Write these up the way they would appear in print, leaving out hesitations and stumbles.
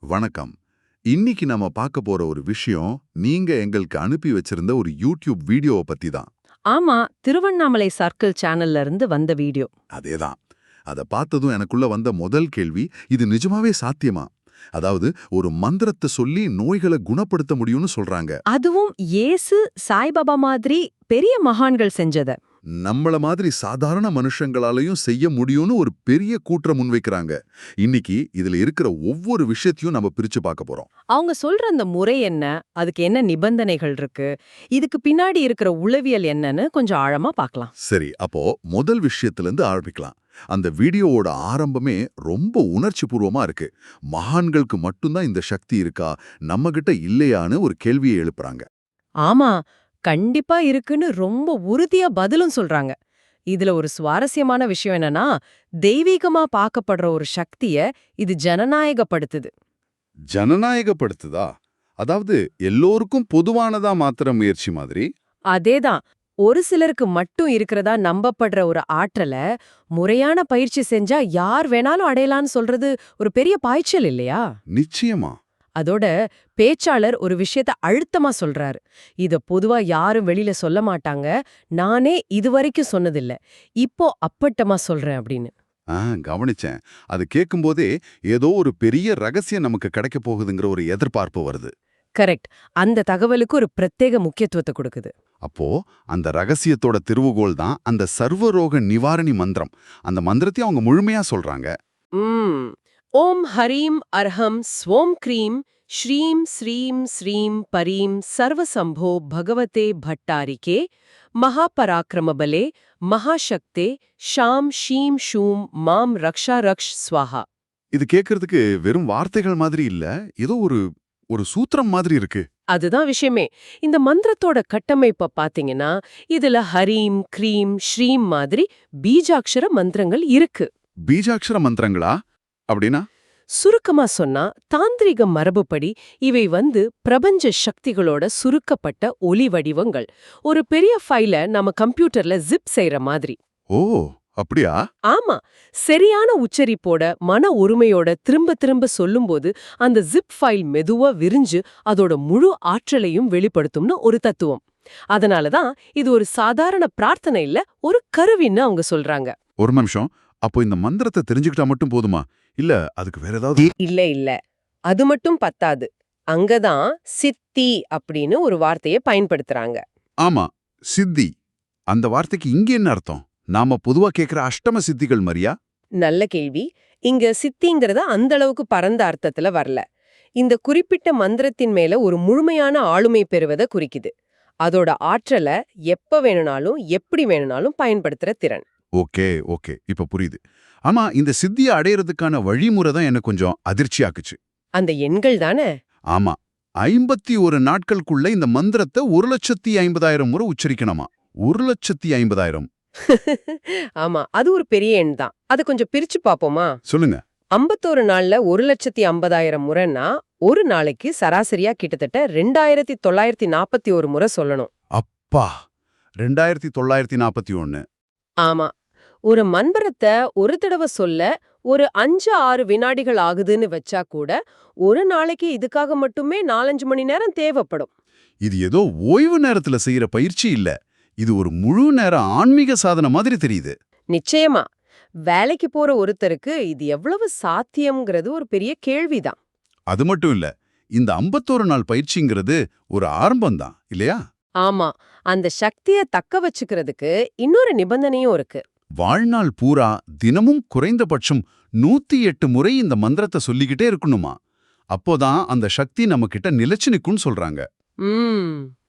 வணக்கம். இன்னைக்கு நம்ம பார்க்க போற ஒரு விஷயம், நீங்க எங்களுக்கு அனுப்பி வச்சிருந்த ஒரு யூடியூப் வீடியோவை பத்தி தான். ஆமா, திருவண்ணாமலை சர்க்கிள் சேனல்ல இருந்து வந்த வீடியோ. அதேதான். அத பார்த்ததும் எனக்குள்ள வந்த முதல் கேள்வி, இது நிஜமாவே சாத்தியமா? அதாவது ஒரு மந்திரத்தை சொல்லி நோய்களை குணப்படுத்த முடியும்னு சொல்றாங்க. அதுவும் இயேசு, சாய்பாபா மாதிரி பெரிய மகான்கள் செஞ்சத. நம்மள மாதிரி சாதாரண மனுஷங்களாலையும் செய்ய முடியும்னு ஒரு பெரிய கூற்ற முன்வைக்கிறாங்க. இன்னைக்கு இதுல இருக்கிற ஒவ்வொரு விஷயத்தையும் நம்ம பிரிச்சு பார்க்க போறோம். அவங்க சொல்ற அந்த முறை என்ன, அதுக்கு என்ன நிபந்தனைகள் இருக்கு, இதுக்கு பின்னாடி இருக்கிற உளவியல் என்னன்னு கொஞ்சம் ஆழமா பார்க்கலாம். சரி, அப்போ முதல் விஷயத்துல இருந்து ஆரம்பிக்கலாம். அந்த வீடியோவோட ஆரம்பமே ரொம்ப உணர்ச்சி பூர்வமா இருக்கு. மகான்களுக்கு மட்டும்தான் இந்த சக்தி இருக்கா, நம்ம கிட்ட இல்லையான்னு ஒரு கேள்வியை எழுப்புறாங்க. ஆமா, கண்டிப்பா இருக்குன்னு ரொம்ப உறுதியா பதிலும் சொல்றாங்க. இதுல ஒரு சுவாரஸ்யமான விஷயம் என்னன்னா, தெய்வீகமா பார்க்கப்படுற ஒரு சக்திய இது ஜனநாயகப்படுத்துது. ஜனநாயகப்படுத்துதா? அதாவது எல்லோருக்கும் பொதுவானதா மாத்திர முயற்சி மாதிரி. அதேதான். ஒரு சிலருக்கு மட்டும் இருக்கிறதா நம்பப்படுற ஒரு ஆற்றல முறையான பயிற்சி செஞ்சா யார் வேணாலும் அடையலான்னு சொல்றது ஒரு பெரிய பாய்ச்சல் இல்லையா? நிச்சயமா. அதோட பேச்சாளர் ஒரு விஷயத்த அழுத்தமா சொல்றாரு. இத பொதுவா யாரும் வெளியில சொல்ல மாட்டாங்க. நானே இதுவரைக்கும் சொன்னதில்ல. இப்போ அப்பட்டமா சொல்றேன் அப்படின்னு. ஆ, கவனிச்சேன். அது கேட்கும்போதே ஏதோ ஒரு பெரிய ரகசியம் நமக்கு கிடைக்க போகுதுங்கிற ஒரு எதிர்பார்ப்பு வருது. கரெக்ட். அந்த தகவலுக்கு ஒரு பிரத்யேக முக்கியத்துவத்தை கொடுக்குது. அப்போ அந்த ரகசியத்தோட திருவுகோல் தான் அந்த சர்வரோக நிவாரணி மந்திரம். அந்த மந்திரத்தை அவங்க முழுமையா சொல்றாங்க. ம். ஓம் ஹரீம் அர்ஹம் ஸ்வோம் க்ரீம் ஸ்ரீம் ஸ்ரீம் ஸ்ரீம் பரீம் சர்வசம்போ பகவதே பட்டாரிகே மகாபராக்கிரமபலே மகாசக்தே ஷாம் ஷீம் ஷூம் மாம் ரக்ஷா ரக்ஷ் ஸ்வாஹா. இது கேட்கறதுக்கு வெறும் வார்த்தைகள் மாதிரி இல்ல, ஏதோ ஒரு ஒரு சூத்திரம் மாதிரி இருக்கு. அதுதான் விஷயமே. இந்த மந்திரத்தோட கட்டமைப்ப பாத்தீங்கன்னா, இதுல ஹரீம் க்ரீம் ஸ்ரீம் மாதிரி பீஜாட்சர மந்திரங்கள் இருக்கு. பீஜாட்சர மந்திரங்களா? அப்படின்னா? சுருக்கமா சொன்னா, தாந்திரிக மரபுப்படி இவை பிரபஞ்ச சக்திகளோட சுருக்கப்பட்ட ஒலி வடிவங்கள். ஒரு பெரிய ஃபைல நம்ம கம்ப்யூட்டர்ல ஜிப் செய்யற மாதிரி. ஓ, அப்படியா? ஆமா, சரியான உச்சரிப்போட மன ஒருமையோட திரும்ப திரும்ப சொல்லும்போது அந்த ஜிப் ஃபைல் மெதுவா விரிஞ்சு அதோட முழு ஆற்றலையும் வெளிப்படுத்தும்னு ஒரு தத்துவம். அதனாலதான் இது ஒரு சாதாரண பிரார்த்தனை இல்ல, ஒரு கருவின்னு அவங்க சொல்றாங்க. ஒரு நிமிஷம். அப்போ இந்த மந்திரத்தை தெரிஞ்சுக்கிட்டா மட்டும் போதுமா? இல்ல அதுக்கு வேற ஏதாவது? இல்ல. அது மட்டும் பத்தாது. அங்கதான் சித்தி அப்படின்னு ஒரு வார்த்தையை பயன்படுத்துறாங்க. ஆமா, சித்தி. அந்த வார்த்தைக்கு இங்க என்ன அர்த்தம்? நாம பொதுவா கேக்குற அஷ்டம சித்திகள் மாதிரியா? நல்ல கேள்வி. இங்க சித்திங்கிறத அந்த அளவுக்கு பரந்த அர்த்தத்துல வரல. இந்த குறிப்பிட்ட மந்திரத்தின் மேல ஒரு முழுமையான ஆளுமை பெறுவதை குறிக்குது. அதோட ஆற்றல எப்ப வேணும்னாலும் எப்படி வேணும்னாலும் பயன்படுத்துற திறன். Okay, okay. இப்ப புரியுது. ஆமா, இந்த சித்திய அடையறதுக்கான வழிமுறை தான் எனக்கு கொஞ்சம் அதிர்ச்சியாக்குச்சு. அந்த எண்கள் தானே? ஆமா. 51 நாட்களுக்குள்ள இந்த மந்திரத்தை 1,50,000 முறை உச்சரிக்கணுமா? 1,50,000. ஆமா, அது ஒரு பெரிய எண் தான். அது கொஞ்சம் பிரிச்சு பாப்போமா? சொல்லுங்க. 51 நாள்ல 1,50,000 முறைன்னா ஒரு நாளைக்கு சராசரியா கிட்டத்தட்ட 2,941 முறை சொல்லணும். அப்பா! 2,941. ஆமா, ஒரு மந்திரத்தை ஒரு தடவை சொல்ல ஒரு 5-6 வினாடிகள் ஆகுதுன்னு வச்சா கூட ஒரு நாளைக்கு இதுக்காக மட்டுமே 4-5 மணி நேரம் தேவைப்படும். இது ஏதோ ஓய்வு நேரத்துல செய்யற பயிற்சி இல்ல. இது ஒரு முழு நேர ஆன்மீக சாதனை மாதிரி தெரியுது. நிச்சயமா, வேலைக்கு போற ஒருத்தருக்கு இது எவ்வளவு சாத்தியம்ங்கிறது ஒரு பெரிய கேள்விதான். அது மட்டும் இல்ல. இந்த 51 நாள் பயிற்சிங்கிறது ஒரு ஆரம்பம்தான் இல்லையா? ஆமா, அந்த சக்திய தக்க வச்சுக்கிறதுக்கு இன்னொரு நிபந்தனையும் இருக்கு. வாழ்நாள் பூரா தினமும் குறைந்தபட்சம் 108 முறை இந்த மந்திரத்தை சொல்லிக்கிட்டே இருக்கணுமா? அப்போதான் அந்த சக்தி நம்ம கிட்ட நிலைச்சு நிக்கும்னு சொல்றாங்க.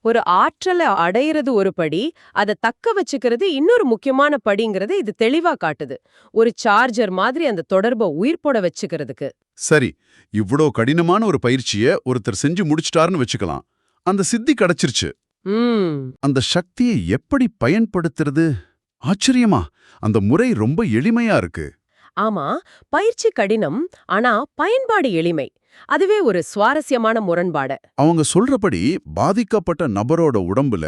ஒரு ஆற்றலை அடையிறது ஒரு படி, அதை தக்க வச்சுக்கிறது இன்னொரு முக்கியமான படிங்கிறது இது தெளிவா காட்டுது. ஒரு சார்ஜர் மாதிரி அந்த தொடர்பை உயிர்ப்போட வச்சுக்கிறதுக்கு. சரி, இவ்ளோ கடினமான ஒரு பயிற்சிய ஒருத்தர் செஞ்சு முடிச்சிட்டாருன்னு வச்சுக்கலாம். அந்த சித்தி கிடைச்சிருச்சு. அந்த சக்தியை எப்படி பயன்படுத்துறது? ஆச்சரியமா, அந்த முறை ரொம்ப எளிமையா இருக்கு. ஆமா, பயிற்சி கடினம், ஆனா பயன்பாடு எளிமை. அதுவே ஒரு சுவாரஸ்யமான முரண்பாடு. அவங்க சொல்றபடி பாதிக்கப்பட்ட நபரோட உடம்புல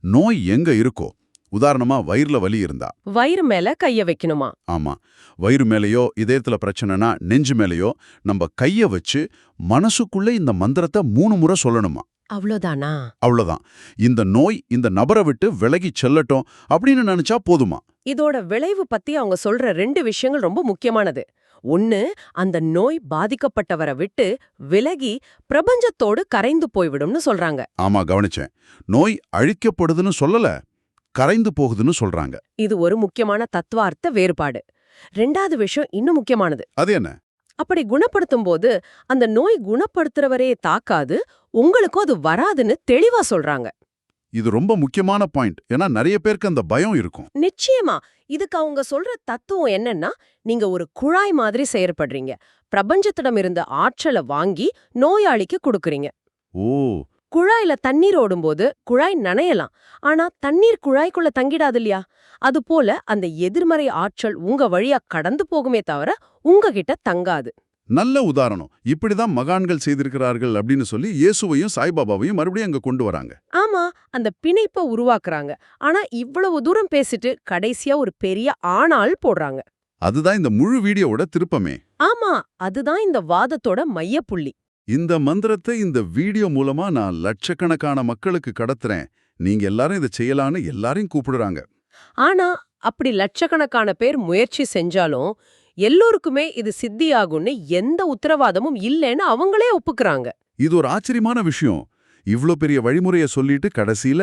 நோய் எங்க இருக்கோ உதாரணமா வயிறுல வலி இருந்தா. வயிறு மேல கைய வைக்கணுமா? ஆமா, வயிறு மேலேயோ இதயத்துல பிரச்சனைனா நெஞ்சு மேலேயோ நம்ம கைய வச்சு மனசுக்குள்ள இந்த மந்திரத்தை 3 முறை சொல்லணுமா. அவ்வளோதானா? அவ்வளவுதான். இந்த நோய் இந்த நபரை விட்டு விலகிச் செல்லட்டும் அப்படின்னு நினைச்சா போதுமா. இதோட விளைவு பத்தி அவங்க சொல்ற 2 விஷயங்கள் ரொம்ப முக்கியமானது. ஒன்னு, அந்த நோய் பாதிக்கப்பட்டவரை விட்டு விலகி பிரபஞ்சத்தோடு கரைந்து போய்விடும்னு சொல்றாங்க. ஆமா, கவனிச்சேன். நோய் அழிக்கப்படுதுன்னு சொல்லல, கரைந்து போகுதுன்னு சொல்றாங்க. இது ஒரு முக்கியமான தத்துவார்த்த வேறுபாடு. 2வது விஷயம் இன்னும் முக்கியமானது. அது என்ன? அப்படி குணப்படுத்தும் போது அந்த நோய் குணப்படுத்துறவரே தாக்காது, உங்களுக்கும் அது வராதுன்னு தெளிவா சொல்றாங்க. இது ரொம்ப முக்கியமான பாயிண்ட். ஏன்னா நிறைய பேருக்கு அந்த பயம் இருக்கும். நிச்சயமா. இதுக்கு அவங்க சொல்ற தத்துவம் என்னன்னா, நீங்க ஒரு குழாய் மாதிரி செயற்படுறீங்க. பிரபஞ்சத்திடம் இருந்த ஆற்றலை வாங்கி நோயாளிக்கு கொடுக்கறீங்க. ஓ, குழாயில தண்ணீர் ஓடும்போது குழாய் நனையலாம். ஆனா தண்ணீர் குழாய்க்குள்ள தங்கிடாது இல்லையா? அதுபோல அந்த எதிர்மறை ஆற்றல் உங்க வழியா கடந்து போகுமே தவிர உங்ககிட்ட தங்காது. நல்ல உதாரணம். இப்படிதான் மகான்கள் செய்திருக்கிறார்கள் அப்படின்னு சொல்லி இயேசுவையும் சாய்பாபாவையும் மறுபடியும் அங்க கொண்டு வராங்க. ஆமா, அந்த பிணைப்பை உருவாக்குறாங்க. ஆனா இவ்வளவு தூரம் பேசிட்டு கடைசியா ஒரு பெரிய ஆனால் போடுறாங்க. அதுதான் இந்த முழு வீடியோவோட திருப்பமே. ஆமா, அதுதான் இந்த வாதத்தோட மையப்புள்ளி. இந்த மந்திரத்தை இந்த வீடியோ மூலமா நான் லட்சக்கணக்கான மக்களுக்கு கடத்துறேன், நீங்க எல்லாரும் இதை செய்யலான்னு எல்லாரையும் கூப்பிடுறாங்க. ஆனா அப்படி லட்சக்கணக்கான பேர் முயற்சி செஞ்சாலும் எல்லோருக்குமே இது சித்தியாகும்னு எந்த உத்தரவாதமும் இல்லைன்னு அவங்களே ஒப்புக்கறாங்க. இது ஒரு ஆச்சரியமான விஷயம். இவ்ளோ பெரிய வழிமுறையை சொல்லிட்டு கடைசியில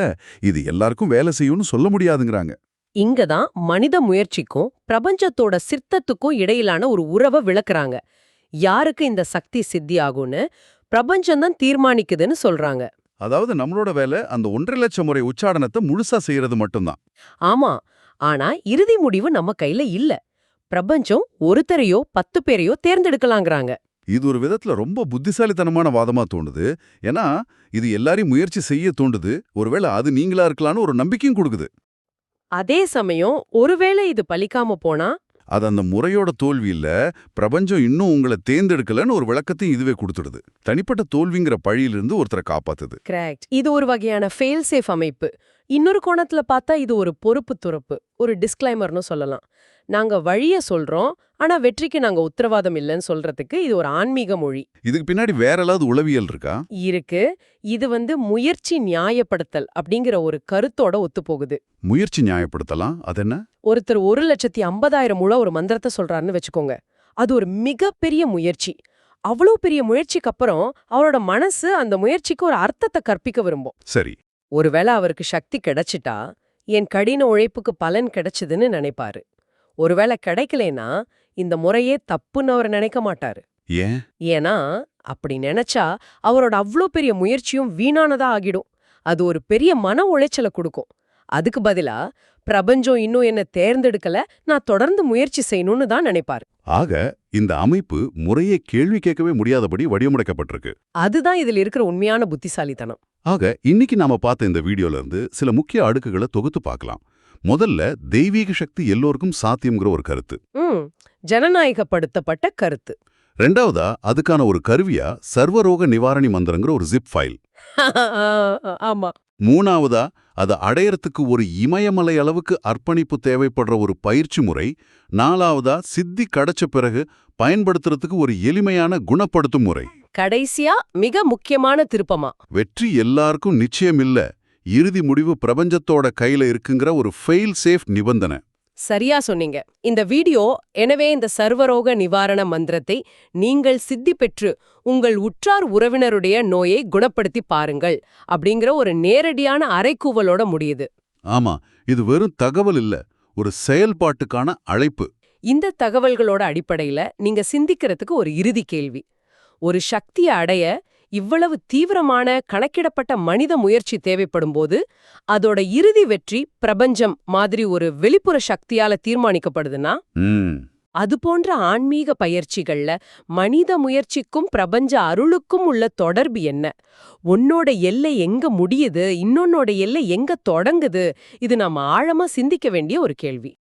இது எல்லாருக்கும் வேலை செய்யும்னு சொல்ல முடியாதுங்கறாங்க. இங்கதான் மனித முயற்சிக்கும் பிரபஞ்சத்தோட சித்தத்துக்கும் இடையிலான ஒரு உறவை விளக்குறாங்க. யாருக்கு இந்த சக்தி சித்தியாகும்னு பிரபஞ்சம்தான் தீர்மானிக்குதுன்னு சொல்றாங்க. அதாவது நம்மளோட வேலை அந்த 1.5 லட்சம் முறை உச்சாடனத்தை முழுசா செய்யறது மட்டும்தான். ஆமா, ஆனா இறுதி முடிவு நம்ம கையில இல்ல. பிரபஞ்சம் ஒருத்தரையோ 10 பேரையோ தேர்ந்தெடுக்கலாங்கிறாங்க. இது ஒரு விதத்துல ரொம்ப புத்திசாலித்தனமான வாதமா தோணுது. ஏன்னா இது எல்லாரையும் முயற்சி செய்ய தூண்டுது. ஒருவேளை அது நீங்களா இருக்கலாம்னு ஒரு நம்பிக்கையும் கொடுக்குது. அதே சமயம் ஒருவேளை இது பலிக்காம போனா அது அந்த முறையோட தோல்வி இல்ல, பிரபஞ்சம் இன்னும் உங்களை தேர்ந்தெடுக்கலன்னு ஒரு விளக்கத்தையும் இதுவே கொடுத்துடுது. தனிப்பட்ட தோல்விங்கிற பழியிலிருந்து ஒருத்தரை காப்பாத்துது. கரெக்ட். இது ஒரு வகையான ஃபெயில் சேஃப் அமைப்பு. இன்னொரு கோணத்துல பார்த்தா இது ஒரு பொறுப்பு துறப்பு, ஒரு டிஸ்க்ளைமர்னு சொல்லலாம். நாங்க வழிய சொல்றோம், ஆனா வெற்றிக்கு நாங்க உத்தரவாதம் இல்லைன்னு சொல்றதுக்கு இது ஒரு ஆன்மீக மொழி. இதுக்கு பின்னாடி வேற ஏதாவது உளவியல் இருக்கா? இருக்கு. இது முயற்சி நியாயப்படுத்தல் அப்படிங்கிற ஒரு கருத்தோட ஒத்துப்போகுது. முயற்சி நியாயப்படுத்தலாம், அது என்ன? ஒருத்தர் 1,50,000 முழ ஒரு மந்திரத்தை சொல்றாருன்னு வச்சுக்கோங்க. அது ஒரு மிகப்பெரிய முயற்சி. அவ்வளோ பெரிய முயற்சிக்கு அப்புறம் அவரோட மனசு அந்த முயற்சிக்கு ஒரு அர்த்தத்தை கற்பிக்க விரும்பும். சரி. ஒருவேளை அவருக்கு சக்தி கிடைச்சிட்டா என் கடின உழைப்புக்கு பலன் கிடைச்சதுன்னு நினைப்பாரு. ஒருவேளை கிடைக்கலனா இந்த முறையே தப்புன்னு அவர் நினைக்க மாட்டாரு. ஏன்? ஏன்னா அப்படி நினைச்சா அவரோட அவ்வளோ பெரிய முயற்சியும் வீணானதா ஆகிடும். அது ஒரு பெரிய மன உளைச்சலை கொடுக்கும். அதுக்கு பதிலா பிரபஞ்சம் இன்னும் என்ன தேர்ந்தெடுக்கல, நான் தொடர்ந்து முயற்சி செய்யணும்னு தான் நினைப்பாரு. ஆக இந்த அமைப்பு முறையே கேள்வி கேட்கவே முடியாதபடி வடிவமைக்கப்பட்டிருக்கு. அதுதான் இதுல இருக்கிற உண்மையான புத்திசாலித்தனம். ஆக இன்னைக்கு நாம பார்த்த இந்த வீடியோல இருந்து சில முக்கிய அடுக்குகளை தொகுத்து பார்க்கலாம். முதல்ல தெய்வீக சக்தி எல்லோருக்கும் சாத்தியம்ங்கிற ஒரு கருத்து. ஜனநாயகப்படுத்தப்பட்ட கருத்து. ரெண்டாவதா அதுக்கான ஒரு கருவியா சர்வரோக நிவாரணி மந்திரங்கிற ஒரு ஜிப் ஃபைல். ஆமா. மூணாவதா அதை அடையறதுக்கு ஒரு இமயமலை அளவுக்கு அர்ப்பணிப்பு தேவைப்படுற ஒரு பயிற்சி முறை. நாலாவதா சித்தி கிடைச்ச பிறகு பயன்படுத்துறதுக்கு ஒரு எளிமையான குணப்படுத்தும் முறை. கடைசியா மிக முக்கியமான திருப்பமா, வெற்றி எல்லாருக்கும் நிச்சயம் இல்ல, இறுதி முடிவு பிரபஞ்சத்தோட கையில இருக்குங்கிற ஒரு ஃபெயில் சேஃப் நிபந்தனை. சரியா சொன்னீங்க. இந்த வீடியோ எனவே இந்த சர்வரோக நிவாரண மந்திரத்தை நீங்கள் சித்தி பெற்று உங்கள் உற்றார் உறவினருடைய நோயை குணப்படுத்தி பாருங்கள் அப்படிங்கிற ஒரு நேரடியான அறைகூவலோட முடியுது. ஆமா, இது வெறும் தகவல் இல்ல, ஒரு செயல்பாட்டுக்கான அழைப்பு. இந்த தகவல்களோட அடிப்படையில நீங்க சிந்திக்கிறதுக்கு ஒரு இறுதி கேள்வி. ஒரு சக்தியை அடைய இவ்வளவு தீவிரமான கணக்கிடப்பட்ட மனித முயற்சி தேவைப்படும்போது அதோட இறுதி வெற்றி பிரபஞ்சம் மாதிரி ஒரு வெளிப்புற சக்தியால தீர்மானிக்கப்படுதுன்னா, அது போன்ற ஆன்மீக பயிற்சிகள்ல மனித முயற்சிக்கும் பிரபஞ்ச அருளுக்கும் உள்ள தொடர்பு என்ன? உன்னோட எல்லை எங்க முடியுது, இன்னொன்னோட எல்லை எங்க தொடங்குது? இது நாம ஆழமா சிந்திக்க வேண்டிய ஒரு கேள்வி.